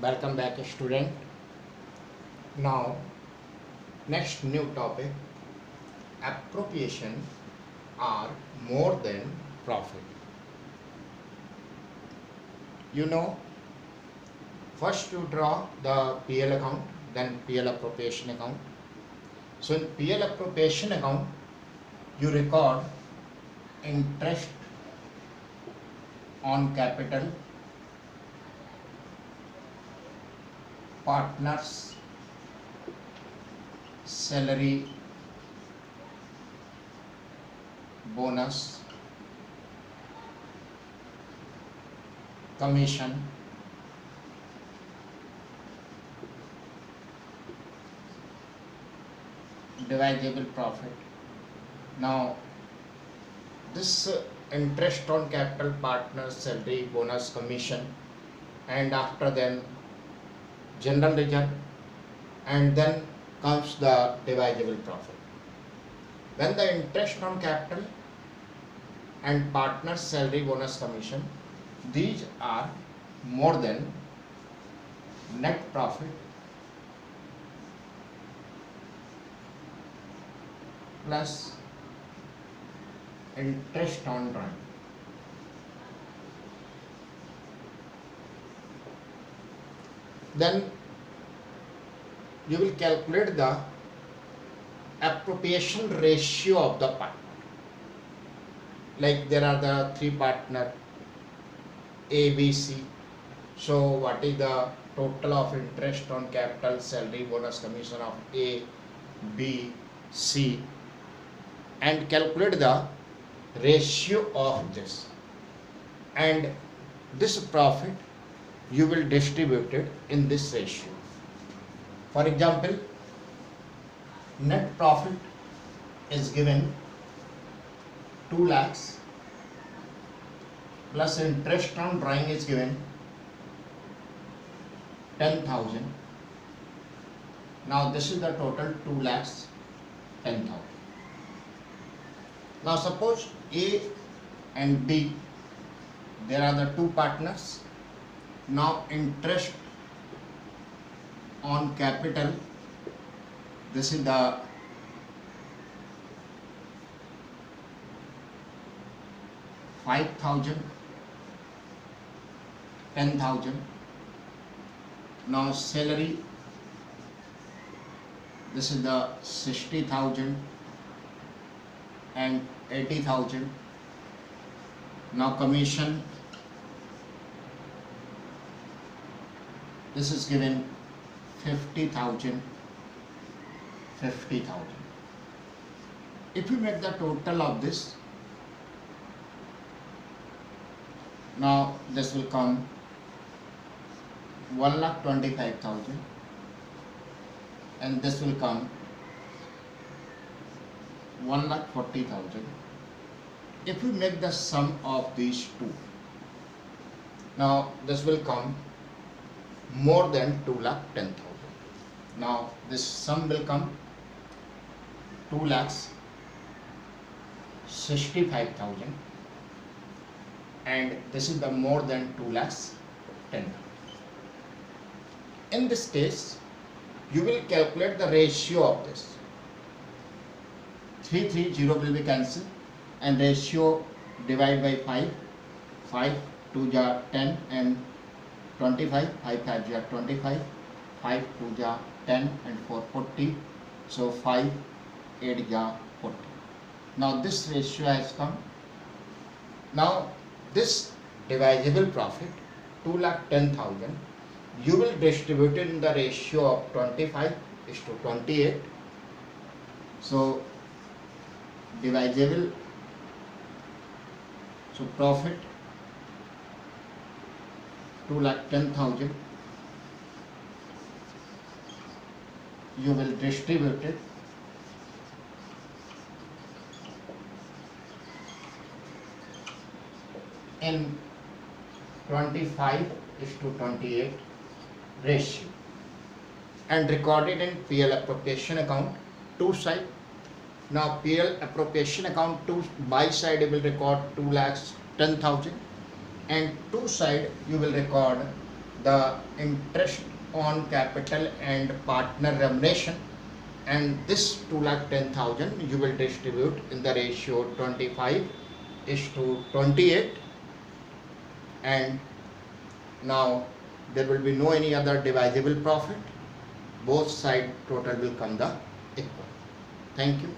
Welcome back, student. Now, next new topic, appropriation are more than profit. You know, first you draw the PL account, then PL appropriation account. So in PL appropriation account, you record interest on capital, partners salary, bonus, commission, divisible profit. Now this interest on capital, partners salary, bonus, commission, and after then general reserve, and then comes the divisible profit. When the interest on capital and partners salary, bonus, commission, these are more than net profit plus interest on drawing. Then you will calculate the appropriation ratio of the partner. Like there are the three partner A, B, C. So what is the total of interest on capital, salary, bonus, commission of A, B, C, and calculate the ratio of this, and this profit you will distribute it in this ratio. For example, net profit is given 2 lakhs plus interest on drawing is given 10,000. Now this is the total 2 lakhs 10,000. Now suppose A and B, there are the two partners. Now interest on capital, this is the 5,000, 10,000. Now salary, this is the 60,000 and 80,000. Now commission, this is given 50,000, 50,000. If you make the total of this, now this will come 1,25,000 and this will come 1,40,000. If you make the sum of these two, now this will come more than 2,10,000. Now this sum will come 2,65,000 and this is the more than 2,10,000. In this case, you will calculate the ratio of this. 3 will be cancelled and ratio divide by 5. 5 2 ja 10 and 25, 5 5 ja 25, 5 2 ja 10 and 4 40. So 5 8 ja 40. Now this ratio has come. Now this divisible profit 2,10,000 you will distribute it in the ratio of 25:28. So divisible, so profit 2,10,000 you will distribute it in 25:28 ratio and record it in PL appropriation account, two side. Now PL appropriation account, two buy side you will record 2,10,000 and two side you will record the interest on capital and partner remuneration, and this 2,10,000 you will distribute in the ratio 25:28, and now there will be no any other divisible profit. Both side total will come the equal. Thank you.